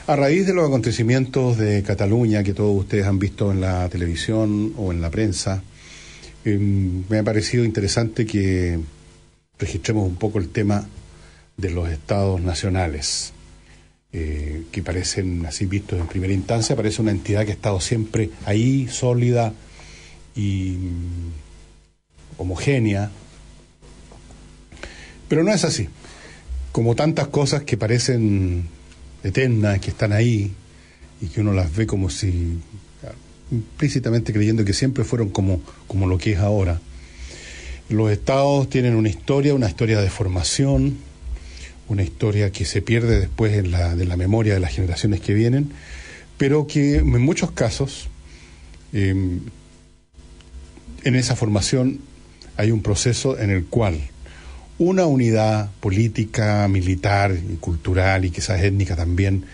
A raíz de los acontecimientos de Cataluña que todos ustedes han visto en la televisión o en la prensa, me ha parecido interesante que registremos un poco el tema de los estados nacionales, que parecen, así vistos en primera instancia, parece una entidad que ha estado siempre ahí, sólida y homogénea, pero no es así. Como tantas cosas que parecen eternas, que están ahí y que uno las ve como si implícitamente creyendo que siempre fueron como lo que es ahora. Los estados tienen una historia de formación, una historia que se pierde después de la memoria de las generaciones que vienen, pero que en muchos casos en esa formación hay un proceso en el cual una unidad política, militar y cultural y quizás étnica también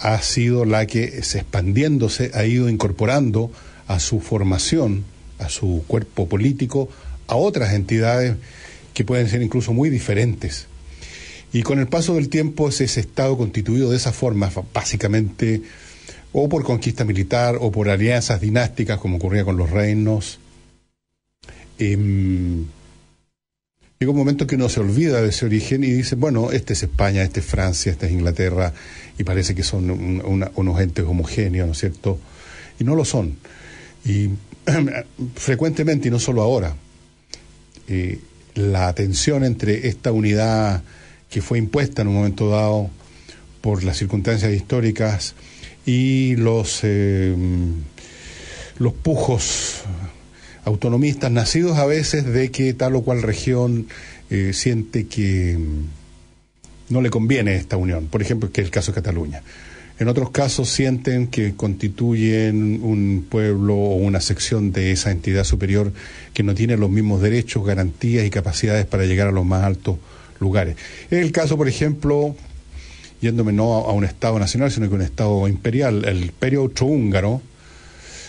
ha sido la que, expandiéndose, ha ido incorporando a su formación, a su cuerpo político, a otras entidades que pueden ser incluso muy diferentes. Y con el paso del tiempo ese Estado constituido de esa forma, básicamente o por conquista militar o por alianzas dinásticas, como ocurría con los reinos, llega un momento que uno se olvida de ese origen y dice, bueno, este es España, este es Francia, este es Inglaterra, y parece que son unos entes homogéneos, ¿no es cierto? Y no lo son. Y frecuentemente, y no solo ahora, la tensión entre esta unidad que fue impuesta en un momento dado por las circunstancias históricas y los pujos autonomistas nacidos a veces de que tal o cual región siente que no le conviene esta unión, por ejemplo, que es el caso de Cataluña. En otros casos sienten que constituyen un pueblo o una sección de esa entidad superior que no tiene los mismos derechos, garantías y capacidades para llegar a los más altos lugares. Es el caso, por ejemplo, yéndome no a un Estado nacional, sino que a un Estado imperial, el Imperio Austrohúngaro,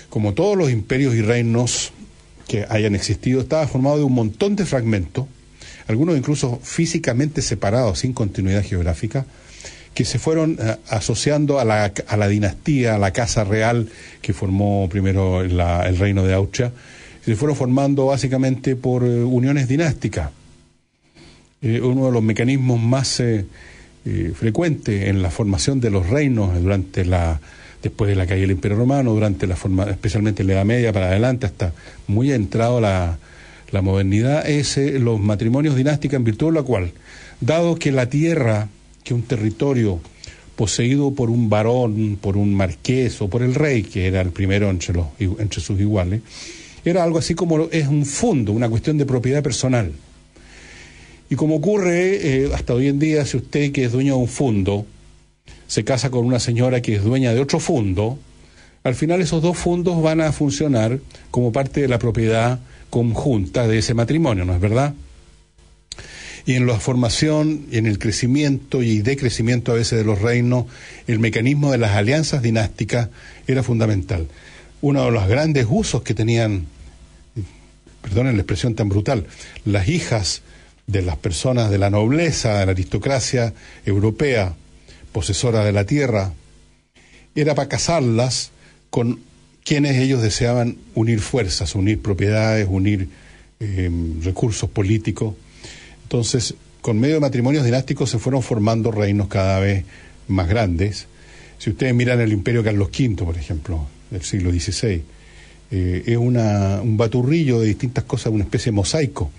como todos los imperios y reinos que hayan existido, estaba formado de un montón de fragmentos, algunos incluso físicamente separados, sin continuidad geográfica, que se fueron asociando a la dinastía, a la casa real que formó primero el reino de Austria, se fueron formando básicamente por uniones dinásticas. Uno de los mecanismos más frecuentes en la formación de los reinos después de la caída del Imperio Romano, especialmente en la Edad Media para adelante, hasta muy entrado la modernidad, es los matrimonios dinásticos, en virtud de la cual, dado que la tierra, que un territorio poseído por un varón, por un marqués o por el rey, que era el primero entre sus iguales, era algo así como es un fundo, una cuestión de propiedad personal. Y como ocurre hasta hoy en día, si usted que es dueño de un fundo se casa con una señora que es dueña de otro fondo, al final esos dos fondos van a funcionar como parte de la propiedad conjunta de ese matrimonio, ¿no es verdad? Y en la formación y en el crecimiento y decrecimiento a veces de los reinos, el mecanismo de las alianzas dinásticas era fundamental. Uno de los grandes usos que tenían, perdonen la expresión tan brutal, las hijas de las personas de la nobleza, de la aristocracia europea, posesora de la tierra, era para casarlas con quienes ellos deseaban unir fuerzas, unir propiedades, unir recursos políticos. Entonces, con medio de matrimonios dinásticos se fueron formando reinos cada vez más grandes. Si ustedes miran el Imperio Carlos V, por ejemplo, del siglo XVI, es un baturrillo de distintas cosas, una especie de mosaico.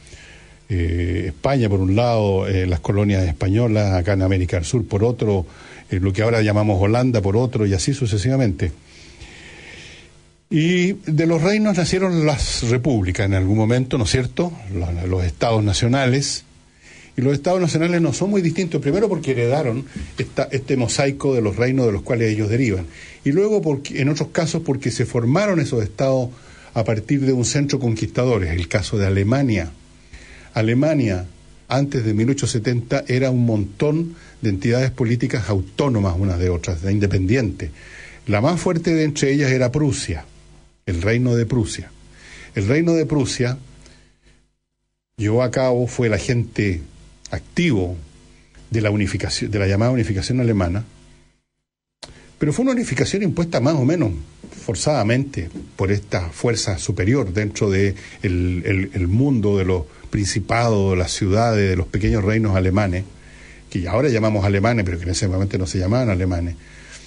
España por un lado, las colonias españolas acá en América del Sur por otro, lo que ahora llamamos Holanda por otro, y así sucesivamente. Y de los reinos nacieron las repúblicas en algún momento, ¿no es cierto? Los estados nacionales. Y los estados nacionales no son muy distintos, primero porque heredaron este mosaico de los reinos de los cuales ellos derivan, y luego porque, en otros casos, porque se formaron esos estados a partir de un centro conquistador. Es el caso de Alemania. Alemania, antes de 1870, era un montón de entidades políticas autónomas unas de otras, independientes. La más fuerte de entre ellas era Prusia, el reino de Prusia. El reino de Prusia llevó a cabo, fue el agente activo de la unificación, de la llamada unificación alemana, Pero fue una unificación impuesta más o menos forzadamente por esta fuerza superior dentro de el mundo de los principados, de las ciudades, de los pequeños reinos alemanes, que ahora llamamos alemanes, pero que en ese momento no se llamaban alemanes.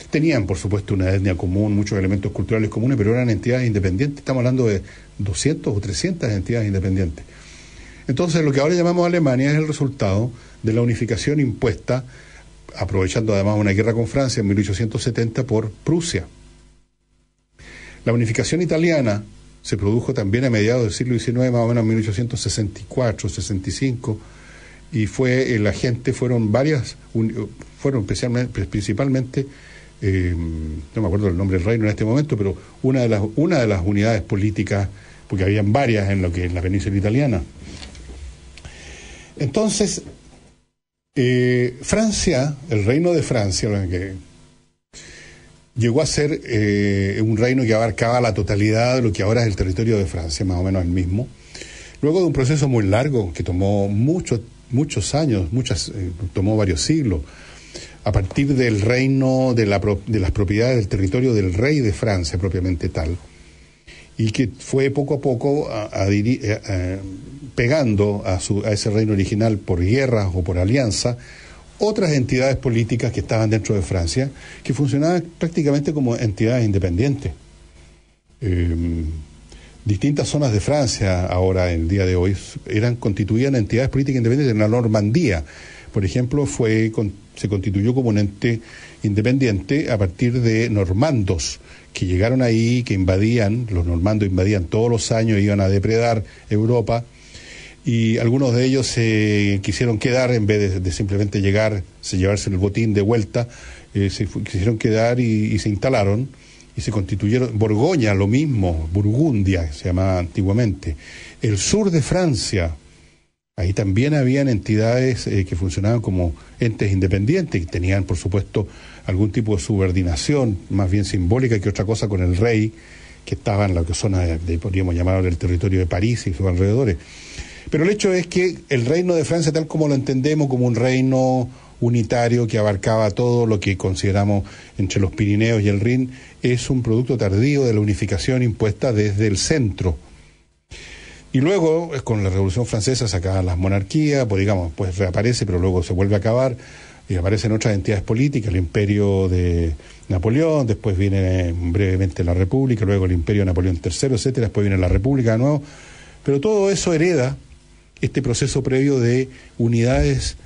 Tenían, por supuesto, una etnia común, muchos elementos culturales comunes, pero eran entidades independientes. Estamos hablando de 200 o 300 entidades independientes. Entonces, lo que ahora llamamos Alemania es el resultado de la unificación impuesta, aprovechando además una guerra con Francia en 1870 por Prusia. La unificación italiana se produjo también a mediados del siglo XIX, más o menos en 1864, 65, y principalmente, no me acuerdo el nombre del reino en este momento, pero una de las unidades políticas, porque habían varias en la península italiana. Entonces, Francia, el reino de Francia, que llegó a ser un reino que abarcaba la totalidad de lo que ahora es el territorio de Francia, más o menos el mismo. Luego de un proceso muy largo que tomó muchos años, tomó varios siglos, a partir del reino de las propiedades del territorio del rey de Francia propiamente tal, y que fue poco a poco pegando a ese reino original por guerras o por alianza otras entidades políticas que estaban dentro de Francia, que funcionaban prácticamente como entidades independientes. Distintas zonas de Francia ahora, en el día de hoy, constituían entidades políticas independientes. En la Normandía, por ejemplo, se constituyó como un ente independiente a partir de normandos que llegaron ahí, los normandos invadían todos los años, iban a depredar Europa, y algunos de ellos se quisieron quedar, en vez de simplemente llevarse el botín de vuelta, quisieron quedar y se instalaron, y se constituyeron. Borgoña, lo mismo, Burgundia, se llamaba antiguamente. El sur de Francia, ahí también habían entidades que funcionaban como entes independientes, que tenían, por supuesto, algún tipo de subordinación, más bien simbólica que otra cosa, con el rey, que estaba en la zona podríamos llamarlo, el territorio de París y sus alrededores. Pero el hecho es que el reino de Francia, tal como lo entendemos, como un reino unitario que abarcaba todo lo que consideramos entre los Pirineos y el Rin, es un producto tardío de la unificación impuesta desde el centro. Y luego, con la Revolución Francesa, se acaban las monarquías, pues reaparece, pero luego se vuelve a acabar, y aparecen otras entidades políticas, el imperio de Napoleón, después viene brevemente la República, luego el imperio de Napoleón III, etcétera, después viene la República de nuevo, pero todo eso hereda este proceso previo de unidades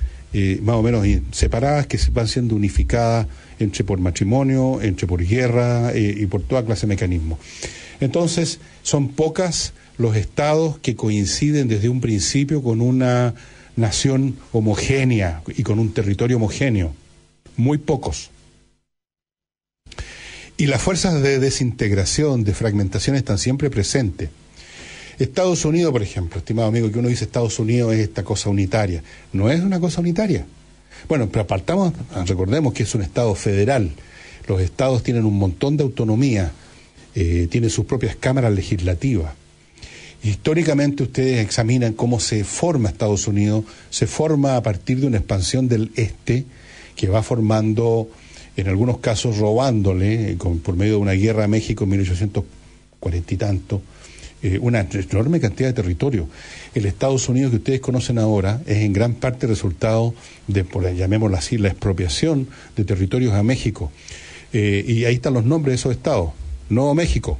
más o menos separadas, que van siendo unificadas por matrimonio, por guerra y por toda clase de mecanismos. Entonces, son pocas los estados que coinciden desde un principio con una nación homogénea y con un territorio homogéneo. Muy pocos. Y las fuerzas de desintegración, de fragmentación, están siempre presentes. Estados Unidos, por ejemplo, estimado amigo, que uno dice Estados Unidos es esta cosa unitaria. No es una cosa unitaria. Bueno, pero recordemos que es un estado federal. Los estados tienen un montón de autonomía, tienen sus propias cámaras legislativas. Históricamente ustedes examinan cómo se forma Estados Unidos, se forma a partir de una expansión del este, que va formando, en algunos casos robándole, por medio de una guerra a México en 1840 y tanto, una enorme cantidad de territorio. El Estados Unidos que ustedes conocen ahora es en gran parte resultado de, llamémoslo así, la expropiación de territorios a México. Y ahí están los nombres de esos estados. Nuevo México,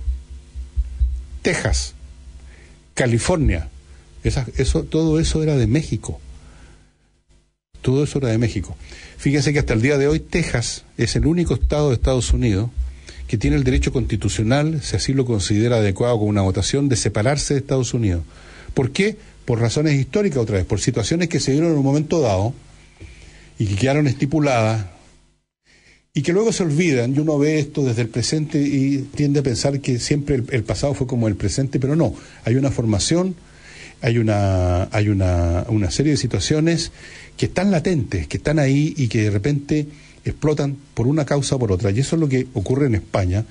Texas, California, todo eso era de México. Todo eso era de México. Fíjense que hasta el día de hoy Texas es el único estado de Estados Unidos que tiene el derecho constitucional, si así lo considera adecuado con una votación, de separarse de Estados Unidos. ¿Por qué? Por razones históricas otra vez, por situaciones que se dieron en un momento dado y que quedaron estipuladas y que luego se olvidan, y uno ve esto desde el presente y tiende a pensar que siempre el pasado fue como el presente, pero no, hay una formación, hay una serie de situaciones que están latentes, que están ahí y que de repente explotan por una causa o por otra, y eso es lo que ocurre en España.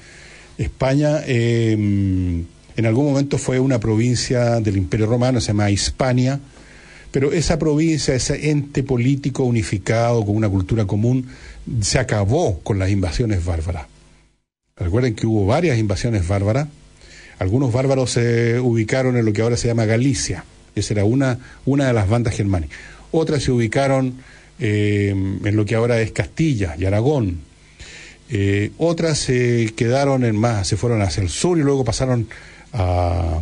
España en algún momento fue una provincia del Imperio Romano, se llama Hispania, Pero esa provincia, ese ente político unificado con una cultura común, se acabó con las invasiones bárbaras. Recuerden que hubo varias invasiones bárbaras. Algunos bárbaros se ubicaron en lo que ahora se llama Galicia. Esa era una de las bandas germánicas. Otras se ubicaron en lo que ahora es Castilla y Aragón. Otras se quedaron se fueron hacia el sur y luego pasaron al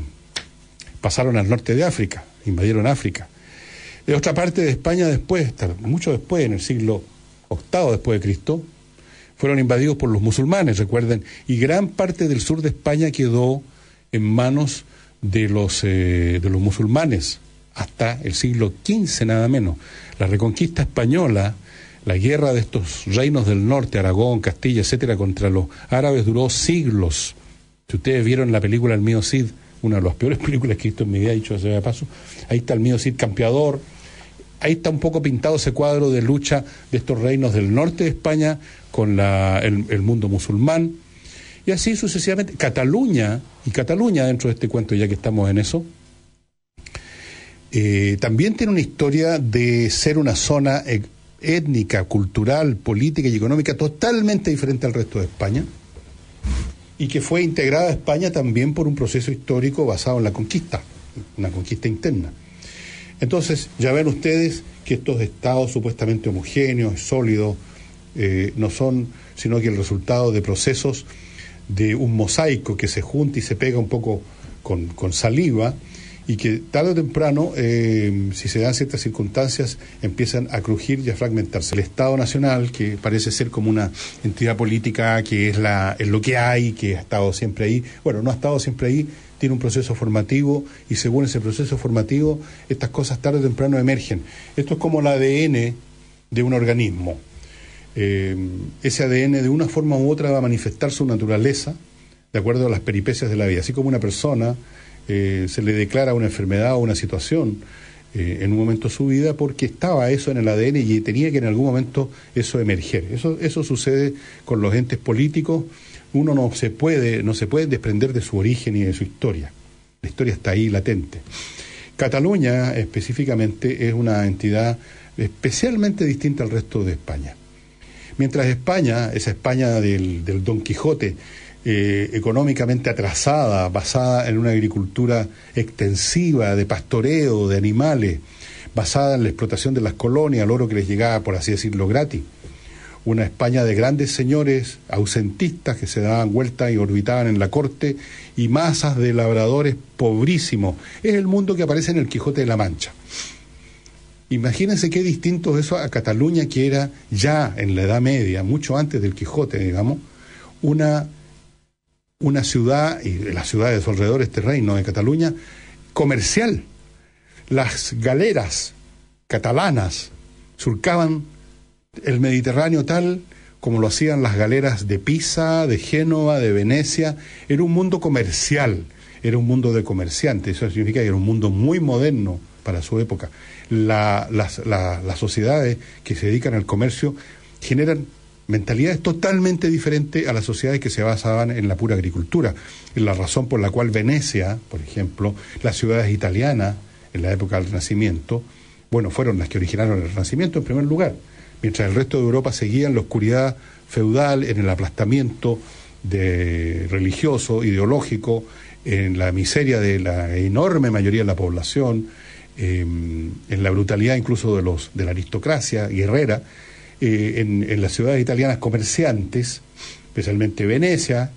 norte de África, invadieron África. De otra parte de España después, mucho después, en el siglo VIII después de Cristo, fueron invadidos por los musulmanes, recuerden, y gran parte del sur de España quedó en manos de los musulmanes, hasta el siglo XV nada menos. La reconquista española, la guerra de estos reinos del norte, Aragón, Castilla, etcétera, contra los árabes duró siglos. Si ustedes vieron la película El mío Cid, una de las peores películas que he visto en mi vida, dicho sea de paso, ahí está el mío Cid campeador, ahí está un poco pintado ese cuadro de lucha de estos reinos del norte de España con el mundo musulmán, y así sucesivamente. Cataluña dentro de este cuento, ya que estamos en eso, también tiene una historia de ser una zona étnica, cultural, política y económica totalmente diferente al resto de España, y que fue integrada a España también por un proceso histórico basado en la conquista, una conquista interna. Entonces, ya ven ustedes que estos estados supuestamente homogéneos, sólidos, no son sino que el resultado de procesos de un mosaico que se junta y se pega un poco con saliva, y que tarde o temprano, si se dan ciertas circunstancias, empiezan a crujir y a fragmentarse. El Estado Nacional, que parece ser como una entidad política que es lo que hay, que ha estado siempre ahí, bueno, no ha estado siempre ahí, tiene un proceso formativo, y según ese proceso formativo, estas cosas tarde o temprano emergen. Esto es como el ADN de un organismo. Ese ADN de una forma u otra va a manifestar su naturaleza de acuerdo a las peripecias de la vida. Así como una persona se le declara una enfermedad o una situación en un momento de su vida porque estaba eso en el ADN y tenía que en algún momento eso emerger. Eso sucede con los entes políticos. Uno no se puede desprender de su origen y de su historia. La historia está ahí latente. Cataluña específicamente es una entidad especialmente distinta al resto de España. Mientras España, esa España del Don Quijote, económicamente atrasada, basada en una agricultura extensiva, de pastoreo, de animales, basada en la explotación de las colonias, el oro que les llegaba, por así decirlo, gratis. Una España de grandes señores ausentistas que se daban vueltas y orbitaban en la corte, y masas de labradores pobrísimos. Es el mundo que aparece en el Quijote de la Mancha. Imagínense qué distinto es eso a Cataluña, que era ya en la Edad Media, mucho antes del Quijote, digamos, una ciudad, y la ciudad de su alrededor, este reino de Cataluña, comercial. Las galeras catalanas surcaban el Mediterráneo tal como lo hacían las galeras de Pisa, de Génova, de Venecia. Era un mundo comercial, era un mundo de comerciantes. Eso significa que era un mundo muy moderno para su época. Las sociedades que se dedican al comercio generan mentalidades totalmente diferentes a las sociedades que se basaban en la pura agricultura. Es la razón por la cual Venecia, por ejemplo, las ciudades italianas en la época del Renacimiento, bueno, fueron las que originaron el Renacimiento en primer lugar, mientras el resto de Europa seguía en la oscuridad feudal, en el aplastamiento religioso, ideológico, en la miseria de la enorme mayoría de la población, en la brutalidad incluso de la aristocracia guerrera. En las ciudades italianas comerciantes, especialmente Venecia,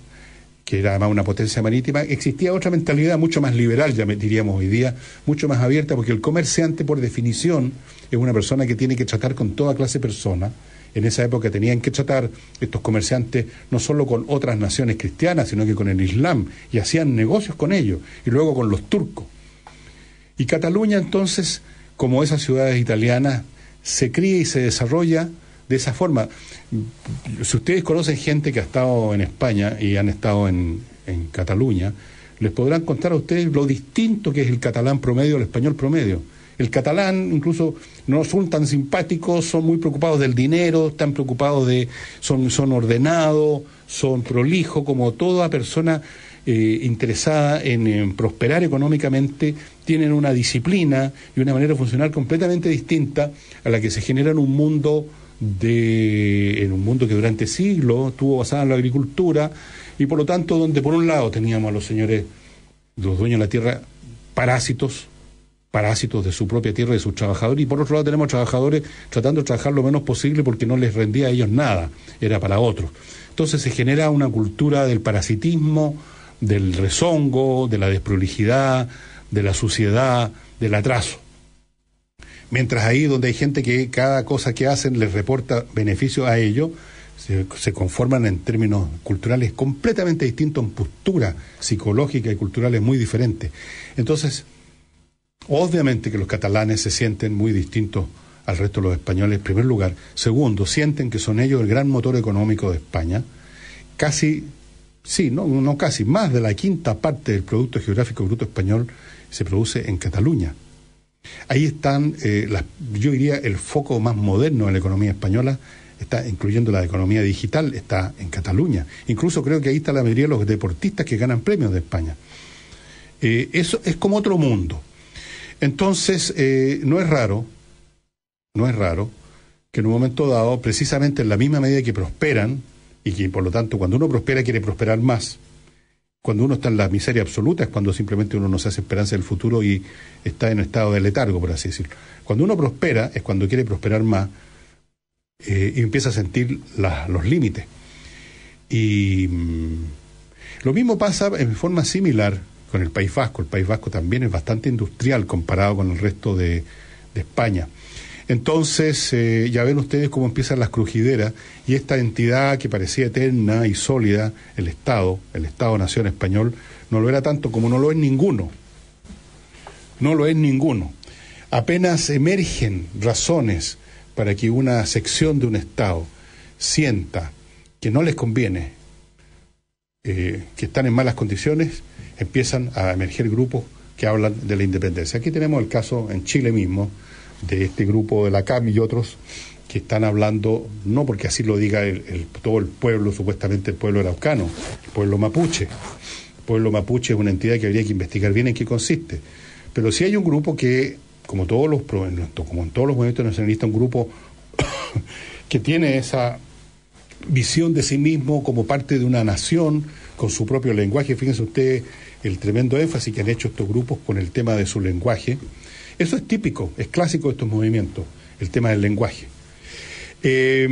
que era además una potencia marítima, existía otra mentalidad mucho más liberal, ya diríamos hoy día, mucho más abierta, porque el comerciante, por definición, es una persona que tiene que tratar con toda clase de personas. En esa época tenían que tratar estos comerciantes no solo con otras naciones cristianas, sino que con el Islam, y hacían negocios con ellos, y luego con los turcos. Y Cataluña, entonces, como esas ciudades italianas, se cría y se desarrolla de esa forma. Si ustedes conocen gente que ha estado en España y han estado en Cataluña, les podrán contar a ustedes lo distinto que es el catalán promedio al español promedio. El catalán incluso no son tan simpáticos, son muy preocupados del dinero, están preocupados son ordenados, son prolijos, como toda persona interesada en prosperar económicamente, tienen una disciplina y una manera de funcionar completamente distinta a la que se genera en un mundo que durante siglos estuvo basada en la agricultura, y por lo tanto donde por un lado teníamos a los señores, los dueños de la tierra, parásitos de su propia tierra y de sus trabajadores, y por otro lado tenemos trabajadores tratando de trabajar lo menos posible porque no les rendía a ellos nada, era para otros. Entonces se genera una cultura del parasitismo, del rezongo, de la desprolijidad, de la suciedad, del atraso. Mientras ahí donde hay gente que cada cosa que hacen les reporta beneficios a ellos, se conforman en términos culturales completamente distintos, en postura psicológica y culturales muy diferentes. Entonces, obviamente que los catalanes se sienten muy distintos al resto de los españoles, en primer lugar. Segundo, sienten que son ellos el gran motor económico de España. No casi, más de la quinta parte del Producto Geográfico Bruto Español se produce en Cataluña. Ahí están, yo diría, el foco más moderno de la economía española, está incluyendo la economía digital, está en Cataluña. Incluso creo que ahí está la mayoría de los deportistas que ganan premios de España. Eso es como otro mundo. Entonces, no es raro que en un momento dado, precisamente en la misma medida que prosperan, y que por lo tanto cuando uno prospera quiere prosperar más, cuando uno está en la miseria absoluta es cuando simplemente uno no se hace esperanza del futuro y está en estado de letargo, por así decirlo. Cuando uno prospera es cuando quiere prosperar más, y empieza a sentir los límites. Y lo mismo pasa en forma similar con el País Vasco. El País Vasco también es bastante industrial comparado con el resto de España. Entonces, ya ven ustedes cómo empiezan las crujideras, y esta entidad que parecía eterna y sólida, el Estado-Nación español, no lo era tanto como no lo es ninguno. No lo es ninguno. Apenas emergen razones para que una sección de un Estado sienta que no les conviene, que están en malas condiciones, empiezan a emerger grupos que hablan de la independencia. Aquí tenemos el caso en Chile mismo, de este grupo de la CAM y otros que están hablando, no porque así lo diga todo el pueblo, supuestamente el pueblo araucano, el pueblo mapuche. El pueblo mapuche es una entidad que habría que investigar bien en qué consiste. Pero sí hay un grupo que, como en todos los movimientos nacionalistas, un grupo que tiene esa visión de sí mismo como parte de una nación, con su propio lenguaje. Fíjense ustedes el tremendo énfasis que han hecho estos grupos con el tema de su lenguaje. Eso es típico, es clásico de estos movimientos, el tema del lenguaje. Ya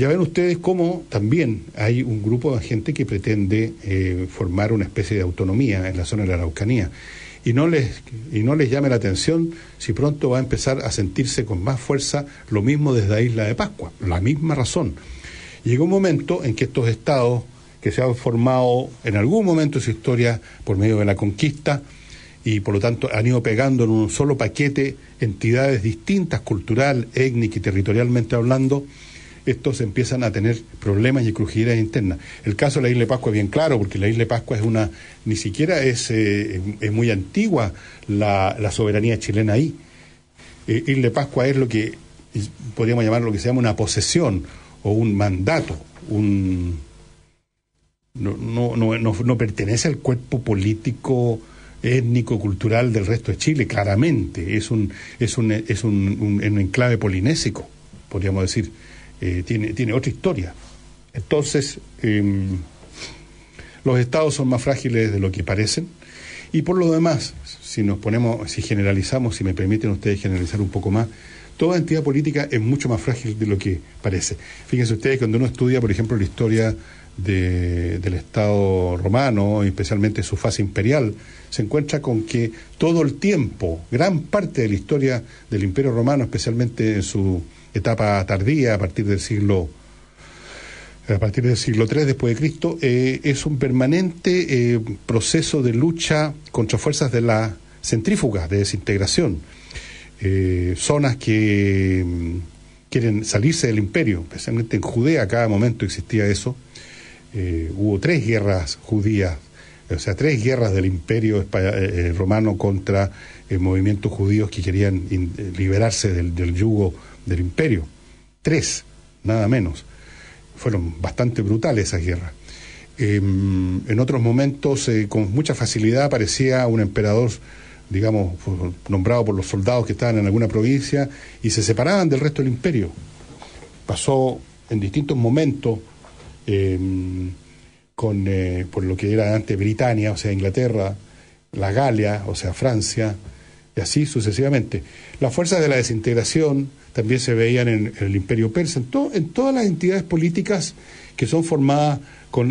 ven ustedes cómo también hay un grupo de gente que pretende formar una especie de autonomía en la zona de la Araucanía. Y no les llame la atención si pronto va a empezar a sentirse con más fuerza lo mismo desde la Isla de Pascua, la misma razón. Llegó un momento en que estos estados que se han formado en algún momento de su historia por medio de la conquista, y por lo tanto han ido pegando en un solo paquete entidades distintas, cultural, étnica y territorialmente hablando, estos empiezan a tener problemas y crujideras internas. El caso de la Isla de Pascua es bien claro, porque la Isla de Pascua ni siquiera es muy antigua la soberanía chilena ahí. Isla de Pascua es lo que podríamos llamar lo que se llama una posesión o un mandato, no pertenece al cuerpo político étnico, cultural del resto de Chile, claramente. Es un enclave polinésico, podríamos decir. Tiene otra historia. Entonces, los estados son más frágiles de lo que parecen, y por lo demás, si generalizamos, si me permiten ustedes generalizar un poco más, toda entidad política es mucho más frágil de lo que parece. Fíjense ustedes, cuando uno estudia, por ejemplo, la historia del Estado romano, especialmente su fase imperial, se encuentra con que todo el tiempo, gran parte de la historia del Imperio Romano, especialmente en su etapa tardía, a partir del siglo III después de Cristo, es un permanente proceso de lucha contra fuerzas de la centrífuga, de desintegración, zonas que quieren salirse del imperio, especialmente en Judea. A cada momento existía eso. Hubo 3 guerras judías, o sea, 3 guerras del imperio romano contra movimientos judíos que querían liberarse del yugo del imperio. 3, nada menos. Fueron bastante brutales esas guerras. En otros momentos, con mucha facilidad, aparecía un emperador, digamos, nombrado por los soldados que estaban en alguna provincia y se separaban del resto del imperio. Pasó en distintos momentos por lo que era antes Britania, o sea, Inglaterra, la Galia, o sea, Francia, y así sucesivamente. Las fuerzas de la desintegración también se veían en el imperio persa, en todas las entidades políticas que son formadas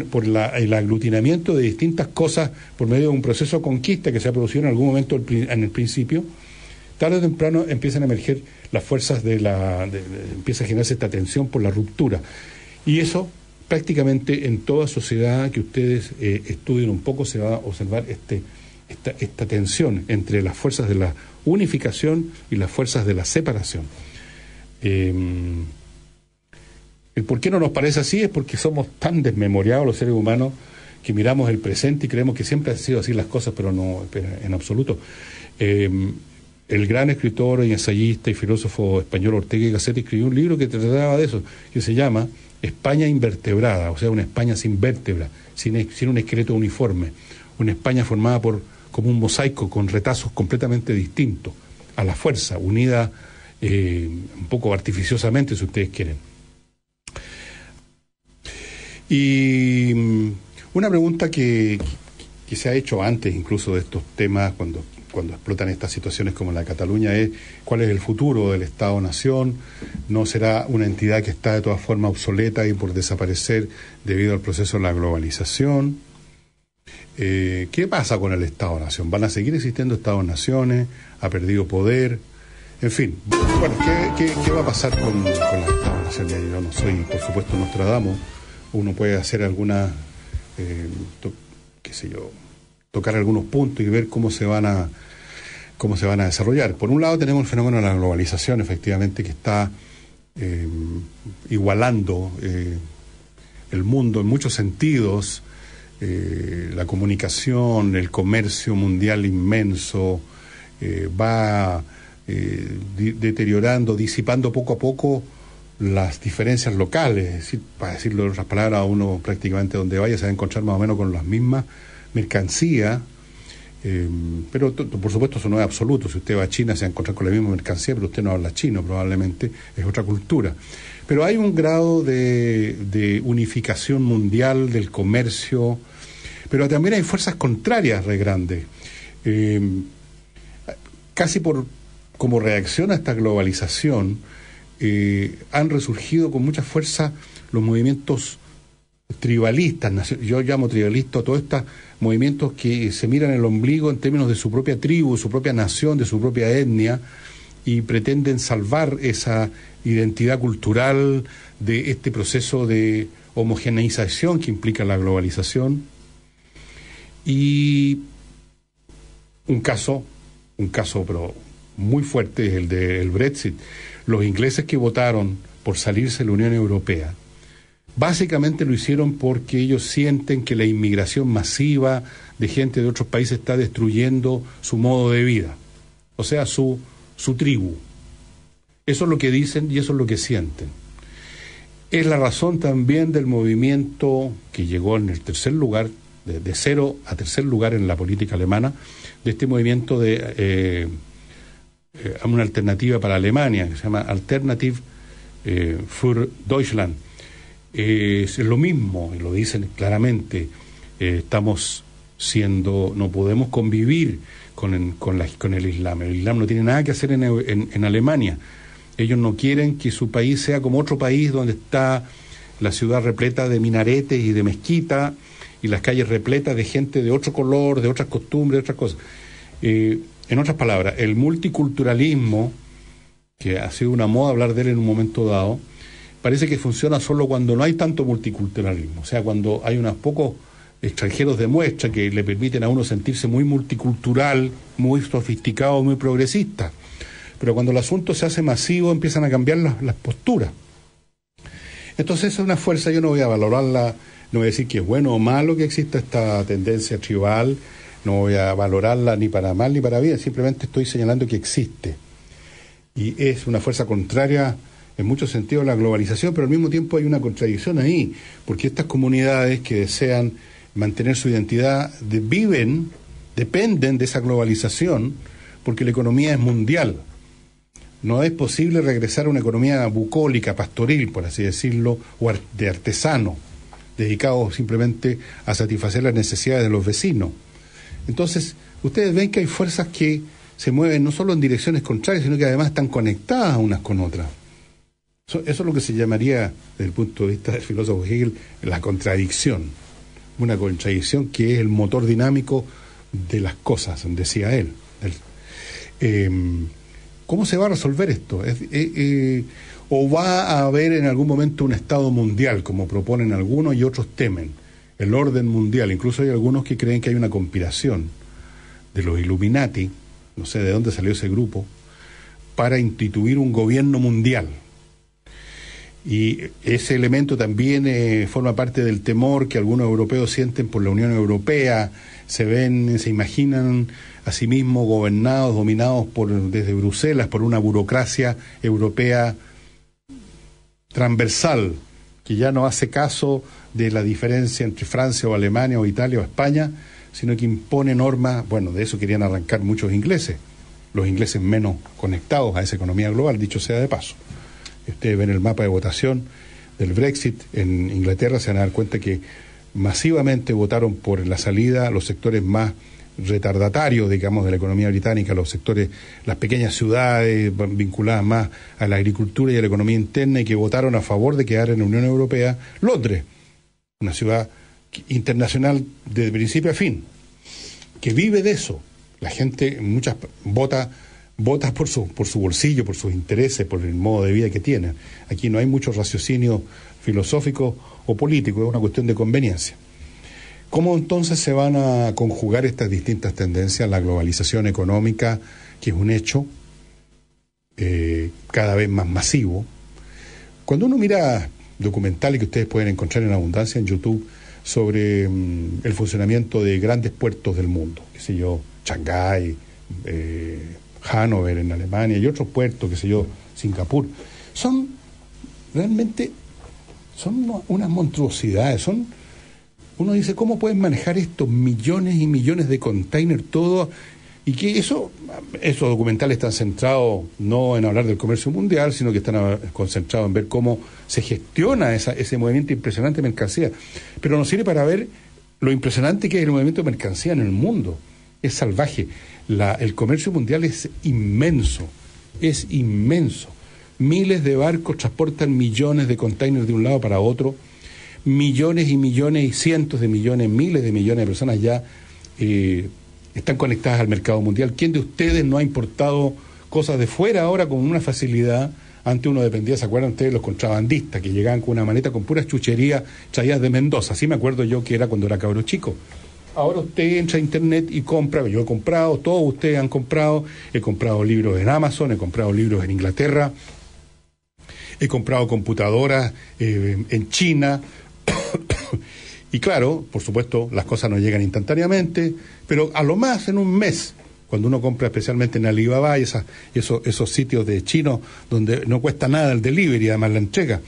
por el aglutinamiento de distintas cosas por medio de un proceso de conquista que se ha producido en algún momento en el principio. Tarde o temprano empiezan a emerger las fuerzas empieza a generarse esta tensión por la ruptura. Y eso prácticamente en toda sociedad que ustedes estudien un poco se va a observar esta tensión entre las fuerzas de la unificación y las fuerzas de la separación. El por qué no nos parece así es porque somos tan desmemoriados los seres humanos que miramos el presente y creemos que siempre han sido así las cosas, pero no en absoluto. El gran escritor y ensayista y filósofo español Ortega y Gasset escribió un libro que trataba de eso, que se llama España invertebrada, o sea, una España sin vértebra, sin un esqueleto uniforme, una España formada como un mosaico con retazos completamente distintos, a la fuerza, unida un poco artificiosamente, si ustedes quieren. Y una pregunta que se ha hecho antes incluso de estos temas, cuando explotan estas situaciones como la de Cataluña, es ¿cuál es el futuro del Estado-Nación? ¿No será una entidad que está de todas formas obsoleta y por desaparecer debido al proceso de la globalización? ¿Qué pasa con el Estado-Nación? ¿Van a seguir existiendo Estados-Naciones? ¿Ha perdido poder? En fin, bueno, ¿qué va a pasar con las Estados-Naciones? Yo no soy, por supuesto, Nostradamus. Uno puede hacer alguna, tocar algunos puntos y ver cómo se van a desarrollar. Por un lado tenemos el fenómeno de la globalización, efectivamente, que está igualando el mundo en muchos sentidos, la comunicación, el comercio mundial inmenso, va deteriorando, disipando poco a poco las diferencias locales, es decir, para decirlo en otras palabras, uno prácticamente donde vaya se va a encontrar más o menos con las mismas mercancías, pero por supuesto eso no es absoluto. Si usted va a China se va a encontrar con la misma mercancía, pero usted no habla chino, probablemente es otra cultura. Pero hay un grado de unificación mundial del comercio, pero también hay fuerzas contrarias re grandes. Casi como reacción a esta globalización, han resurgido con mucha fuerza los movimientos tribalistas. Yo llamo tribalista a todos estos movimientos que se miran el ombligo en términos de su propia tribu, su propia nación, de su propia etnia, y pretenden salvar esa identidad cultural de este proceso de homogeneización que implica la globalización. Y un caso pero muy fuerte es el del Brexit. Los ingleses que votaron por salirse de la Unión Europea, básicamente lo hicieron porque ellos sienten que la inmigración masiva de gente de otros países está destruyendo su modo de vida, o sea, su tribu. Eso es lo que dicen y eso es lo que sienten. Es la razón también del movimiento que llegó en el tercer lugar, de 0 a tercer lugar en la política alemana, de este movimiento de una alternativa para Alemania, que se llama Alternative für Deutschland. Es lo mismo, y lo dicen claramente, no podemos convivir con el Islam. El Islam no tiene nada que hacer en Alemania. Ellos no quieren que su país sea como otro país donde está la ciudad repleta de minaretes y de mezquitas y las calles repletas de gente de otro color, de otras costumbres, de otras cosas. En otras palabras, el multiculturalismo, que ha sido una moda hablar de él en un momento dado, parece que funciona solo cuando no hay tanto multiculturalismo, o sea, cuando hay unos pocos extranjeros de muestra que le permiten a uno sentirse muy multicultural, muy sofisticado, muy progresista. Pero cuando el asunto se hace masivo empiezan a cambiar las posturas. Entonces es una fuerza, yo no voy a valorarla, no voy a decir que es bueno o malo que exista esta tendencia tribal, no voy a valorarla ni para mal ni para bien, simplemente estoy señalando que existe. Y es una fuerza contraria en muchos sentidos la globalización, pero al mismo tiempo hay una contradicción ahí, porque estas comunidades que desean mantener su identidad dependen de esa globalización, porque la economía es mundial. No es posible regresar a una economía bucólica, pastoril, por así decirlo, o de artesano, dedicado simplemente a satisfacer las necesidades de los vecinos. Entonces, ustedes ven que hay fuerzas que se mueven no solo en direcciones contrarias, sino que además están conectadas unas con otras. Eso es lo que se llamaría, desde el punto de vista del filósofo Hegel, la contradicción. Una contradicción que es el motor dinámico de las cosas, decía él. ¿Cómo se va a resolver esto? ¿O va a haber en algún momento un Estado mundial, como proponen algunos y otros temen? El orden mundial. Incluso hay algunos que creen que hay una conspiración de los Illuminati, no sé de dónde salió ese grupo, para instituir un gobierno mundial. Y ese elemento también forma parte del temor que algunos europeos sienten por la Unión Europea. Se imaginan a sí mismos gobernados, dominados desde Bruselas por una burocracia europea transversal, que ya no hace caso de la diferencia entre Francia o Alemania o Italia o España, sino que impone normas. Bueno, de eso querían arrancar muchos ingleses, los ingleses menos conectados a esa economía global, dicho sea de paso. Ustedes ven el mapa de votación del Brexit en Inglaterra, se van a dar cuenta que masivamente votaron por la salida los sectores más retardatarios, digamos, de la economía británica, los sectores, las pequeñas ciudades vinculadas más a la agricultura y a la economía interna, y que votaron a favor de quedar en la Unión Europea. Londres, una ciudad internacional de principio a fin, que vive de eso. La gente, vota por su bolsillo, por sus intereses, por el modo de vida que tienen. Aquí no hay mucho raciocinio filosófico o político, es una cuestión de conveniencia. ¿Cómo entonces se van a conjugar estas distintas tendencias? La globalización económica, que es un hecho cada vez más masivo. Cuando uno mira documentales que ustedes pueden encontrar en abundancia en YouTube sobre el funcionamiento de grandes puertos del mundo, qué sé yo, Shanghái, Hannover en Alemania y otros puertos, qué sé yo, Singapur, realmente son unas monstruosidades. Uno dice, ¿cómo pueden manejar estos millones y millones de containers todo? Y que esos documentales están centrados no en hablar del comercio mundial, sino que están concentrados en ver cómo se gestiona ese movimiento impresionante de mercancía. Pero nos sirve para ver lo impresionante que es el movimiento de mercancía en el mundo. Es salvaje. El comercio mundial es inmenso. Miles de barcos transportan millones de containers de un lado para otro. Millones y millones y cientos de millones, miles de millones de personas ya están conectadas al mercado mundial. ¿Quién de ustedes no ha importado cosas de fuera ahora con una facilidad? Antes uno dependía, ¿se acuerdan ustedes? Los contrabandistas que llegaban con una maleta con puras chucherías traídas de Mendoza. Así me acuerdo yo que era cuando era cabro chico. Ahora usted entra a internet y compra. Yo he comprado, todos ustedes han comprado. He comprado libros en Amazon, he comprado libros en Inglaterra, he comprado computadoras en China. Y claro, por supuesto, las cosas no llegan instantáneamente, pero a lo más en un mes, cuando uno compra especialmente en Alibaba y esos sitios de chinos donde no cuesta nada el delivery, además la entrega,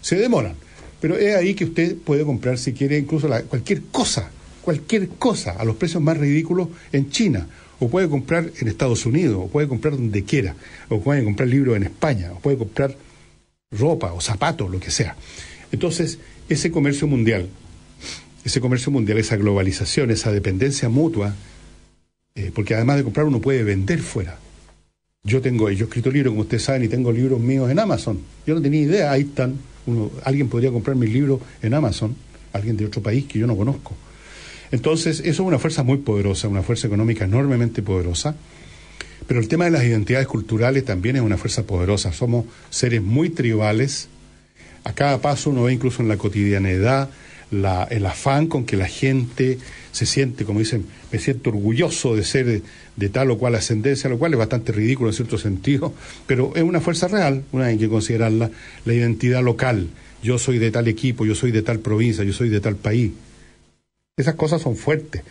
se demoran. Pero es ahí que usted puede comprar, si quiere, incluso cualquier cosa, a los precios más ridículos en China, o puede comprar en Estados Unidos, o puede comprar donde quiera, o puede comprar libros en España, o puede comprar ropa o zapatos, lo que sea. Entonces, ese comercio mundial, esa globalización, esa dependencia mutua, porque además de comprar uno puede vender fuera. Yo he escrito libros, como ustedes saben, y tengo libros míos en Amazon. Yo no tenía idea, ahí están. Alguien podría comprar mis libros en Amazon, alguien de otro país que yo no conozco. Entonces, eso es una fuerza muy poderosa, una fuerza económica enormemente poderosa. Pero el tema de las identidades culturales también es una fuerza poderosa. Somos seres muy tribales. A cada paso uno ve incluso en la cotidianidad el afán con que la gente se siente, como dicen, me siento orgulloso de ser de tal o cual ascendencia, lo cual es bastante ridículo en cierto sentido, pero es una fuerza real, hay que considerarla, la identidad local. Yo soy de tal equipo, yo soy de tal provincia, yo soy de tal país. Esas cosas son fuertes.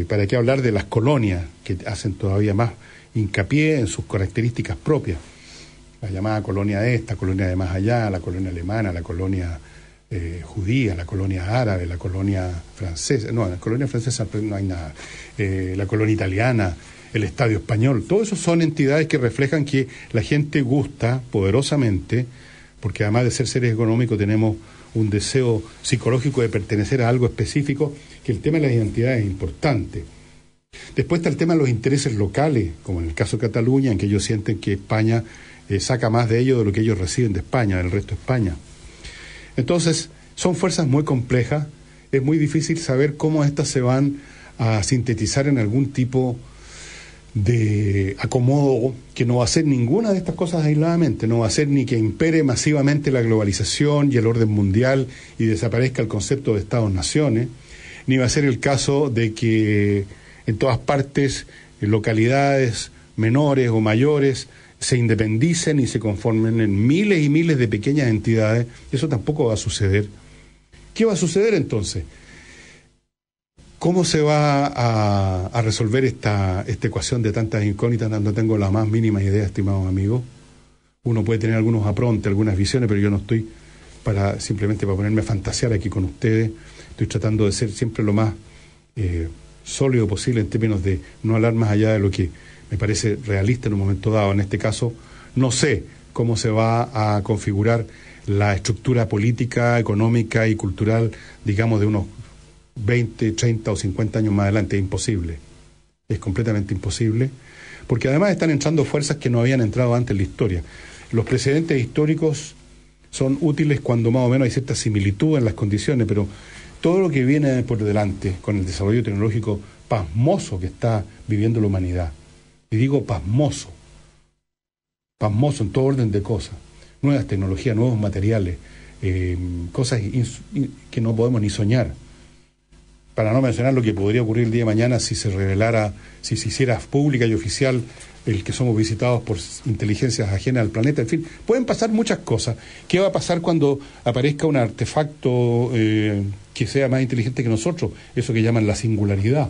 ¿Para qué hablar de las colonias, que hacen todavía más hincapié en sus características propias? la llamada colonia esta, colonia de más allá, la colonia alemana, la colonia judía, la colonia árabe, la colonia francesa, no, la colonia francesa no hay nada, la colonia italiana, el Estadio Español, todo eso son entidades que reflejan que la gente gusta poderosamente, porque además de ser seres económicos tenemos un deseo psicológico de pertenecer a algo específico, que el tema de las identidades es importante. Después está el tema de los intereses locales, como en el caso de Cataluña, en que ellos sienten que España saca más de ellos de lo que ellos reciben de España, del resto de España. Entonces, son fuerzas muy complejas, es muy difícil saber cómo estas se van a sintetizar en algún tipo de acomodo que no va a ser ninguna de estas cosas aisladamente, no va a ser ni que impere masivamente la globalización y el orden mundial y desaparezca el concepto de Estados-naciones, ni va a ser el caso de que en todas partes localidades menores o mayores se independicen y se conformen en miles y miles de pequeñas entidades. Eso tampoco va a suceder. ¿Qué va a suceder entonces? ¿Cómo se va a resolver esta ecuación de tantas incógnitas? No tengo la más mínima idea, estimados amigos. Uno puede tener algunos aprontes, algunas visiones, pero yo no estoy simplemente para ponerme a fantasear aquí con ustedes. Estoy tratando de ser siempre lo más sólido posible en términos de no hablar más allá de lo que me parece realista en un momento dado. En este caso, no sé cómo se va a configurar la estructura política, económica y cultural, digamos, de unos 20, 30 o 50 años más adelante. Es imposible. Es completamente imposible. Porque además están entrando fuerzas que no habían entrado antes en la historia. Los precedentes históricos son útiles cuando más o menos hay cierta similitud en las condiciones, pero todo lo que viene por delante con el desarrollo tecnológico pasmoso que está viviendo la humanidad, y digo pasmoso en todo orden de cosas, nuevas tecnologías, nuevos materiales, cosas que no podemos ni soñar, para no mencionar lo que podría ocurrir el día de mañana si se revelara, si se hiciera pública y oficial el que somos visitados por inteligencias ajenas al planeta. En fin, pueden pasar muchas cosas. ¿Qué va a pasar cuando aparezca un artefacto que sea más inteligente que nosotros? Eso que llaman la singularidad.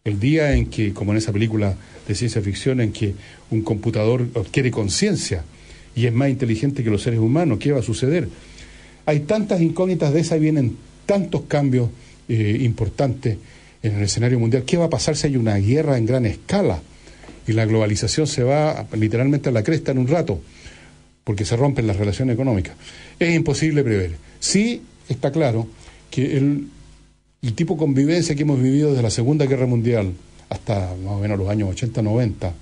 El día en que, como en esa película de ciencia ficción, en que un computador adquiere conciencia y es más inteligente que los seres humanos, ¿qué va a suceder? Hay tantas incógnitas de esas y vienen tantos cambios importantes en el escenario mundial. ¿Qué va a pasar si hay una guerra en gran escala y la globalización se va literalmente a la cresta en un rato porque se rompen las relaciones económicas? Es imposible prever. Sí está claro que el tipo de convivencia que hemos vivido desde la Segunda Guerra Mundial hasta más o menos los años 80-90,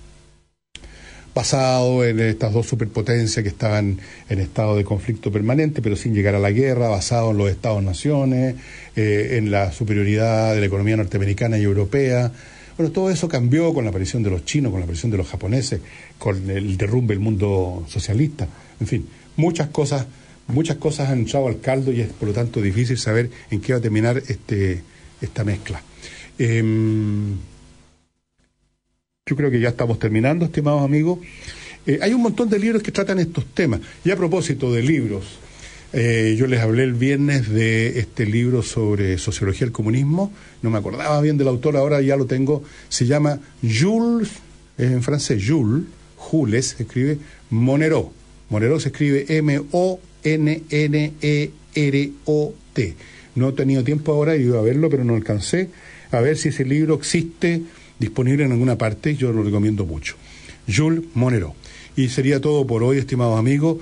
basado en estas dos superpotencias que estaban en estado de conflicto permanente, pero sin llegar a la guerra, basado en los Estados-naciones, en la superioridad de la economía norteamericana y europea. Bueno, todo eso cambió con la aparición de los chinos, con la aparición de los japoneses, con el derrumbe del mundo socialista. En fin, muchas cosas han entrado al caldo y es por lo tanto difícil saber en qué va a terminar esta mezcla. Yo creo que ya estamos terminando, estimados amigos. Hay un montón de libros que tratan estos temas. Y a propósito de libros, yo les hablé el viernes de este libro sobre sociología del comunismo. No me acordaba bien del autor, ahora ya lo tengo. Se llama Jules, en francés, Jules, se escribe Monnerot. Monnerot se escribe M-O-N-N-E-R-O-T. No he tenido tiempo ahora, iba a verlo, pero no alcancé a ver si ese libro existe disponible en alguna parte. Yo lo recomiendo mucho. Jules Monnerot. Y sería todo por hoy, estimados amigos.